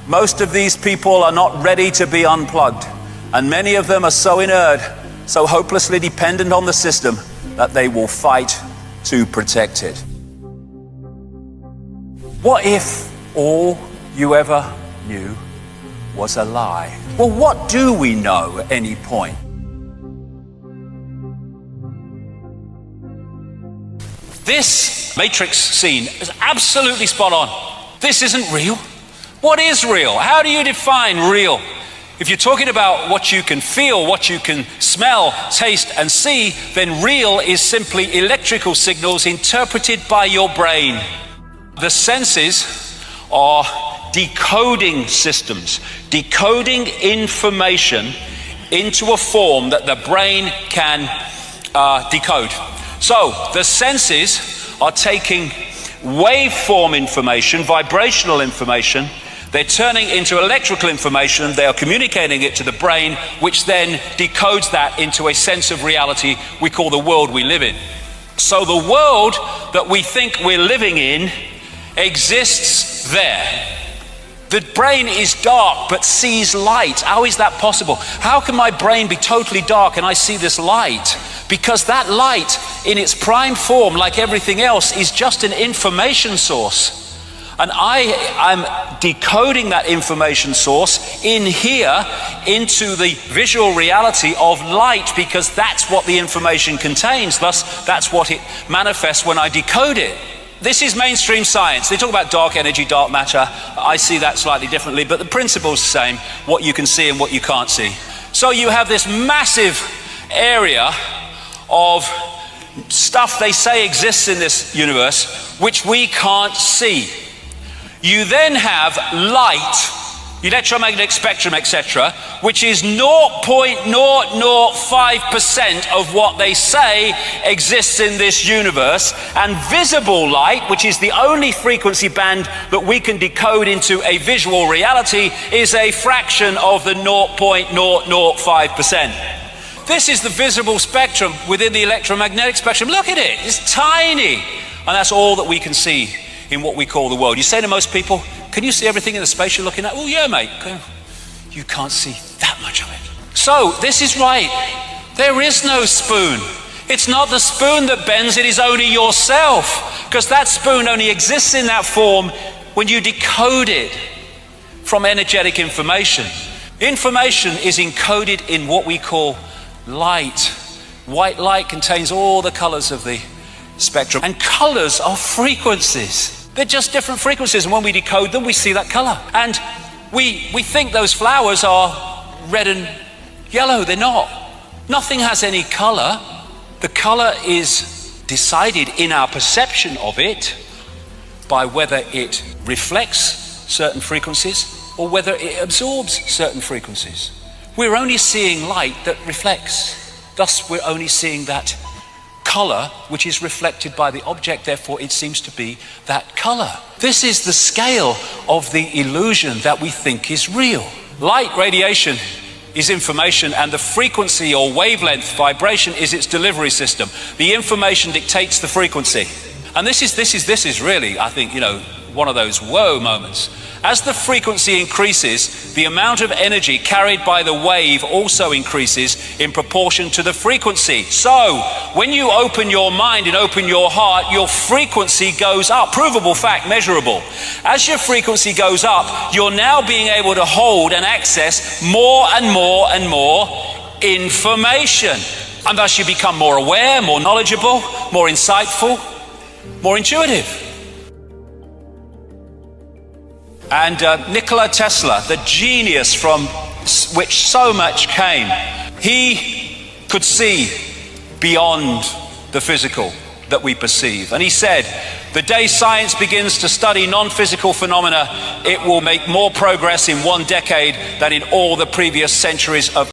Most of these people are not ready to be unplugged, and many of them are so inert, so hopelessly dependent on the system, that they will fight to protect it. What if all you ever knew was a lie? Well, what do we know at any point? This Matrix scene is absolutely spot on. This isn't real. What is real? How do you define real? If you're talking about what you can feel, what you can smell, taste, and see, then real is simply electrical signals interpreted by your brain. The senses are decoding systems, decoding information into a form that the brain can decode. So the senses are taking waveform information, vibrational information, they're turning into electrical information, they are communicating it to the brain, which then decodes that into a sense of reality we call the world we live in. So the world that we think we're living in exists there. The brain is dark but sees light. How is that possible? How can my brain be totally dark and I see this light? Because that light in its prime form, like everything else, is just an information source. And I am decoding that information source in here into the visual reality of light, because that's what the information contains. Thus, that's what it manifests when I decode it. This is mainstream science. They talk about dark energy, dark matter. I see that slightly differently, but the principle's the same, what you can see and what you can't see. So you have this massive area of stuff they say exists in this universe, which we can't see. You then have light, electromagnetic spectrum, etc., which is 0.005% of what they say exists in this universe. And visible light, which is the only frequency band that we can decode into a visual reality, is a fraction of the 0.005%. This is the visible spectrum within the electromagnetic spectrum. Look at it, it's tiny. And that's all that we can see in what we call the world. You say to most people, can you see everything in the space you're looking at? Oh yeah, mate. You can't see that much of it. So this is right. There is no spoon. It's not the spoon that bends, it is only yourself. Because that spoon only exists in that form when you decode it from energetic information. Information is encoded in what we call light. White light contains all the colors of the spectrum, and colors are frequencies. They're just different frequencies, and when we decode them, we see that color. And we think those flowers are red and yellow. They're not. Nothing has any color. The color is decided in our perception of it by whether it reflects certain frequencies or whether it absorbs certain frequencies. We're only seeing light that reflects. Thus, we're only seeing that color which is reflected by the object, therefore it seems to be that color. This is the scale of the illusion that we think is real. Light radiation is information, and the frequency or wavelength vibration is its delivery system. The information dictates the frequency. And this is really, I think, one of those whoa moments. As the frequency increases, the amount of energy carried by the wave also increases in proportion to the frequency. So, when you open your mind and open your heart, your frequency goes up. Provable fact, measurable. As your frequency goes up, you're now being able to hold and access more and more and more information. And thus you become more aware, more knowledgeable, more insightful, more intuitive. And Nikola Tesla, the genius from which so much came, he could see beyond the physical that we perceive. And he said, the day science begins to study non-physical phenomena, it will make more progress in one decade than in all the previous centuries of